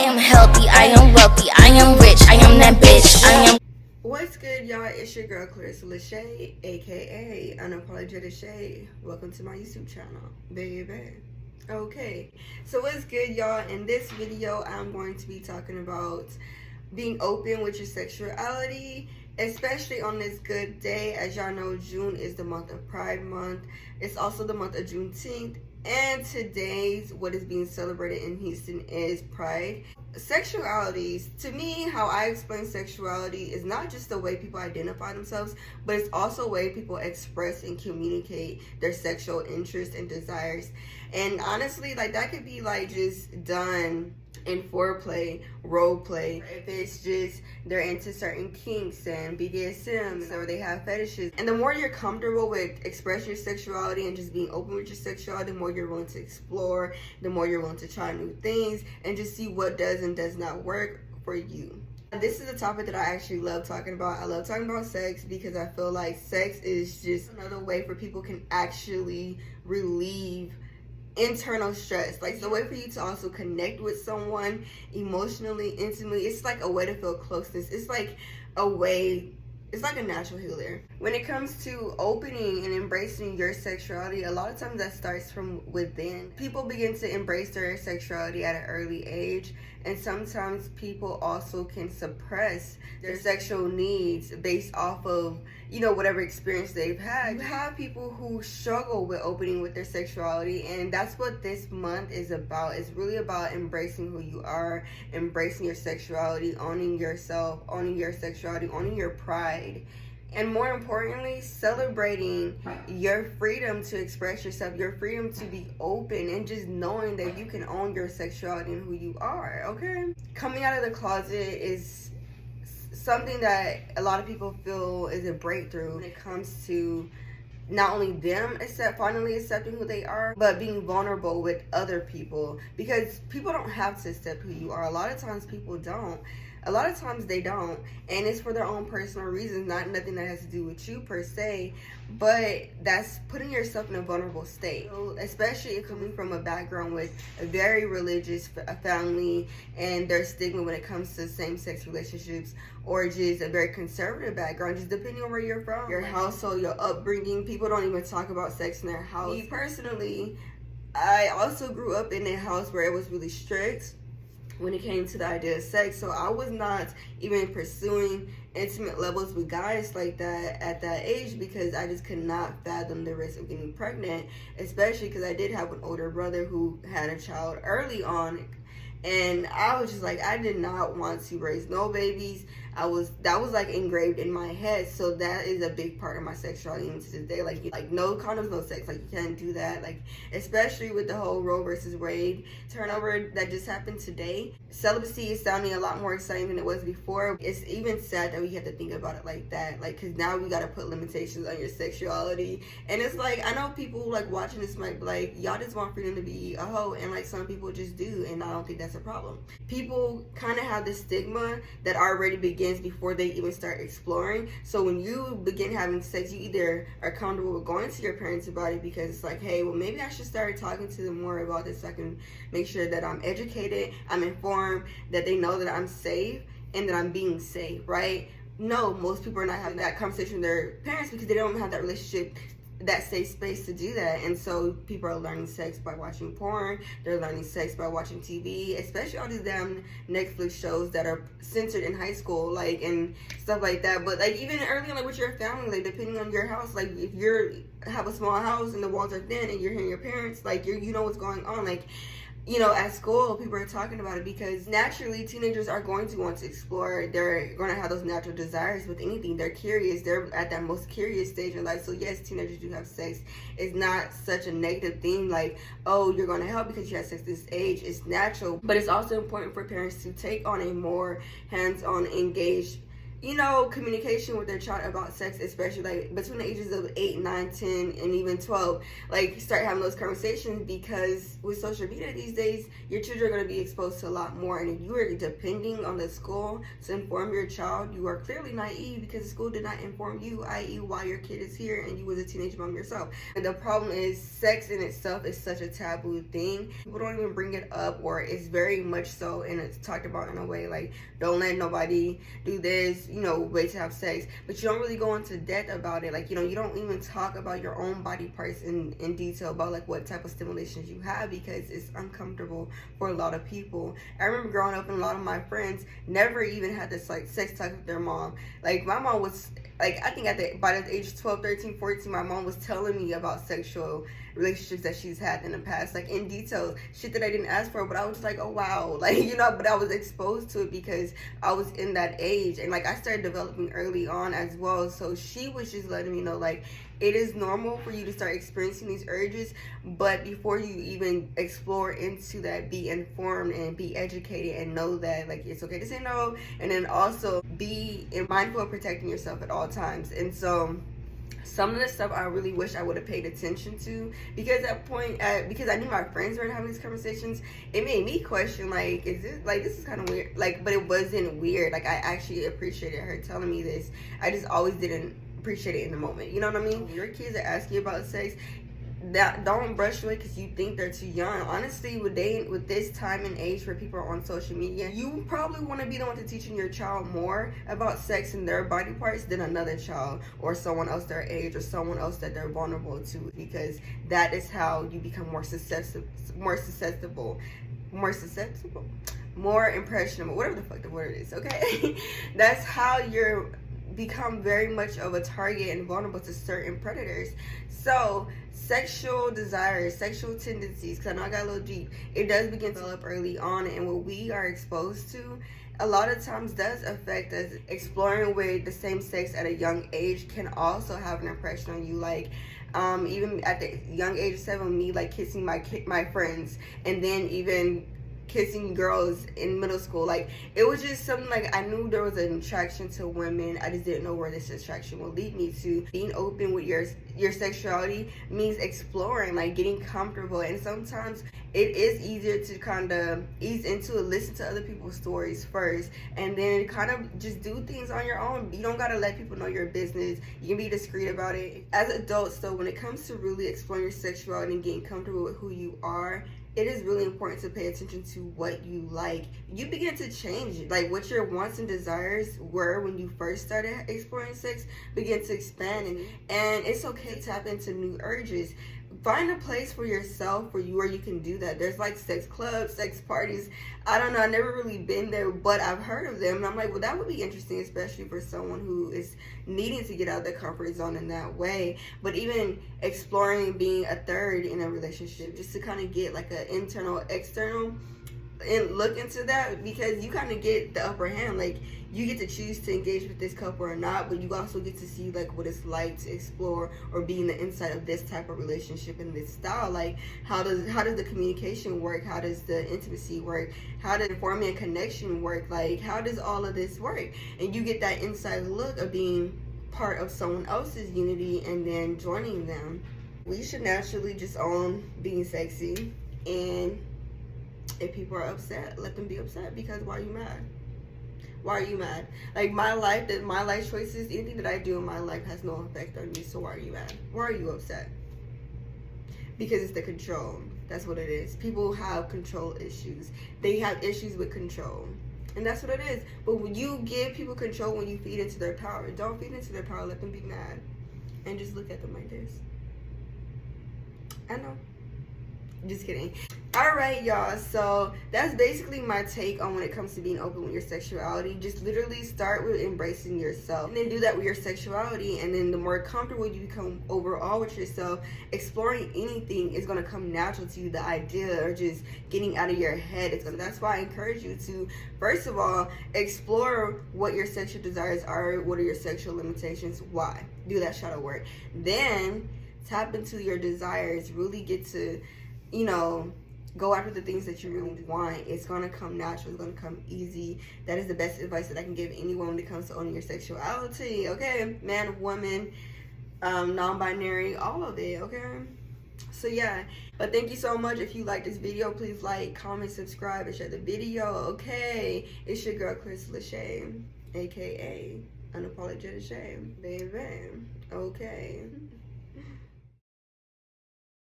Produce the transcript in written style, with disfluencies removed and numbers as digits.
am healthy, I am wealthy, I am rich, I am that bitch, I am. What's good, y'all? It's your girl Sexuality, aka unapologetic.shae. Welcome to my YouTube channel, baby. Okay, so what's good, y'all? In this video, I'm going to be talking about being open with your sexuality, especially on this good day. As y'all know, June is the month of Pride Month. It's also the month of Juneteenth, and today's what is being celebrated in Houston is Pride. Sexualities, to me, how I explain sexuality is not just the way people identify themselves, but it's also a way people express and communicate their sexual interests and desires. And honestly, like, that could be like just done in foreplay, role play. If it's just they're into certain kinks and BDSM, or they have fetishes. And the more you're comfortable with expressing your sexuality and just being open with your sexuality, the more you're willing to explore, the more you're willing to try new things and just see what does and does not work for you. This is a topic that I actually love talking about. I love talking about sex because I feel like sex is just another way for people can actually relieve internal stress. Like, the way for you to also connect with someone emotionally, intimately. It's like a way to feel closeness. It's like a way, it's like a natural healer. When it comes to opening and embracing your sexuality, a lot of times that starts from within. People begin to embrace their sexuality at an early age, and sometimes people also can suppress their sexual needs based off of, you know, whatever experience they've had. You have people who struggle with opening with their sexuality, and that's what this month is about. It's really about embracing who you are, embracing your sexuality, owning yourself, owning your sexuality, owning your pride. And more importantly, celebrating your freedom to express yourself, your freedom to be open, and just knowing that you can own your sexuality and who you are, okay? Coming out of the closet is something that a lot of people feel is a breakthrough when it comes to not only them finally accepting who they are, but being vulnerable with other people, because people don't have to accept who you are. A lot of times people don't. A lot of times they don't, and it's for their own personal reasons, nothing that has to do with you per se, but that's putting yourself in a vulnerable state. So, especially if coming from a background with a very religious family and their stigma when it comes to same-sex relationships, or just a very conservative background, just depending on where you're from, your household, your upbringing. People don't even talk about sex in their house. Me personally, I also grew up in a house where it was really strict when it came to the idea of sex, so I was not even pursuing intimate levels with guys like that at that age, because I just could not fathom the risk of getting pregnant, especially because I did have an older brother who had a child early on, and I was just like, I did not want to raise no babies. That was like engraved in my head. So that is a big part of my sexuality even to this day. Like no condoms, no sex. Like, you can't do that. Like, especially with the whole Roe versus Wade turnover that just happened today. Celibacy is sounding a lot more exciting than it was before. It's even sad that we have to think about it like that. Like, cause now we gotta put limitations on your sexuality. And it's like, I know people like watching this might be like, y'all just want freedom to be a hoe, and like some people just do, and I don't think that's a problem. People kind of have this stigma that already begins before they even start exploring. So when you begin having sex, you either are comfortable with going to your parents about it because it's like, hey, well, maybe I should start talking to them more about this so I can make sure that I'm educated, I'm informed, that they know that I'm safe and that I'm being safe, right? No, most people are not having that conversation with their parents because they don't have that relationship, that safe space to do that. And so people are learning sex by watching porn, they're learning sex by watching TV, especially all these damn Netflix shows that are censored in high school, like, and stuff like that. But like, even early on, like with your family, like depending on your house, like if you have a small house and the walls are thin and you're hearing your parents, like you know what's going on, like, you know, at school, people are talking about it because naturally teenagers are going to want to explore. They're going to have those natural desires with anything. They're curious. They're at that most curious stage in life. So yes, teenagers do have sex. It's not such a negative thing like, oh, you're going to help because you have sex at this age. It's natural. But it's also important for parents to take on a more hands-on, engaged communication with their child about sex, especially like between the ages of 8, 9, 10, and even 12. Like, start having those conversations, because with social media these days, your children are going to be exposed to a lot more. And if you are depending on the school to inform your child, you are clearly naive, because the school did not inform you, i.e., why your kid is here, and you was a teenage mom yourself. And the problem is, sex in itself is such a taboo thing. People don't even bring it up, or it's very much so, and it's talked about in a way like, don't let nobody do this, wait to have sex. But you don't really go into depth about it. Like, you don't even talk about your own body parts in detail, about like what type of stimulations you have, because it's uncomfortable for a lot of people. I remember growing up, and a lot of my friends never even had this like sex talk with their mom. Like, my mom was like, I think by the age of 12, 13, 14, my mom was telling me about sexual relationships that she's had in the past, like in detail, shit that I didn't ask for, but I was just like, oh wow, like, but I was exposed to it because I was in that age. And like, I started developing early on as well, so she was just letting me know, like, it is normal for you to start experiencing these urges, but before you even explore into that, be informed and be educated, and know that like it's okay to say no, and then also be mindful of protecting yourself at all times. And so some of the stuff I really wish I would have paid attention to, because because I knew my friends were having these conversations, it made me question, like, is this, like, this is kind of weird, like, but it wasn't weird. Like, I actually appreciated her telling me this. I just always didn't appreciate it in the moment. You know what I mean? Your kids are asking you about sex, that don't brush away because you think they're too young. Honestly, with this time and age where people are on social media, you probably want to be the one to teaching your child more about sex and their body parts than another child or someone else their age or someone else that they're vulnerable to, because that is how you become more impressionable, whatever the fuck the word is, okay? That's how you're become very much of a target and vulnerable to certain predators. So sexual desires, sexual tendencies, because I know I got a little deep, it does begin to develop early on, and what we are exposed to a lot of times does affect us. Exploring with the same sex at a young age can also have an impression on you. Like, even at the young age of 7, me like kissing my friends, and then even kissing girls in middle school, like, it was just something, like, I knew there was an attraction to women. I just didn't know where this attraction would lead me to. Being open with your sexuality means exploring, like getting comfortable, and sometimes it is easier to kind of ease into it, listen to other people's stories first, and then kind of just do things on your own. You don't gotta let people know your business. You can be discreet about it. As adults, though, when it comes to really exploring your sexuality and getting comfortable with who you are, it is really important to pay attention to what you like. You begin to change, like what your wants and desires were when you first started exploring sex begin to expand, and it's okay to tap into new urges. Find a place for yourself where you can do that. There's like sex clubs, sex parties. I don't know, I've never really been there, but I've heard of them, and I'm like, well, that would be interesting, especially for someone who is needing to get out of their comfort zone in that way. But even exploring being a third in a relationship, just to kind of get like an internal, external, and look into that, because you kind of get the upper hand. Like, you get to choose to engage with this couple or not, but you also get to see like what it's like to explore or be in the inside of this type of relationship and this style. Like, how does the communication work? How does the intimacy work? How does forming a connection work? Like, how does all of this work? And you get that inside look of being part of someone else's unity and then joining them. We should naturally just own being sexy, and if people are upset, let them be upset, because why are you mad? Why are you mad? Like, my life choices, anything that I do in my life has no effect on you, so why are you mad? Why are you upset? Because it's the control. That's what it is. People have control issues. They have issues with control. And that's what it is. But when you give people control, when you feed into their power, don't feed into their power, let them be mad. And just look at them like this. I know. Just kidding. Alright, y'all, so that's basically my take on when it comes to being open with your sexuality. Just literally start with embracing yourself, and then do that with your sexuality, and then the more comfortable you become overall with yourself, exploring anything is going to come natural to you. The idea, or just getting out of your head, that's why I encourage you to, first of all, explore what your sexual desires are. What are your sexual limitations? Why? Do that shadow work. Then tap into your desires. Really get to go after the things that you really want. It's gonna come natural, it's gonna come easy. That is the best advice that I can give anyone when it comes to owning your sexuality, okay? Man, woman, non-binary, all of it, okay? So yeah, but thank you so much. If you like this video, please like, comment, subscribe, and share the video, okay? It's your girl, SHae, aka unapologetic.shae, baby, okay?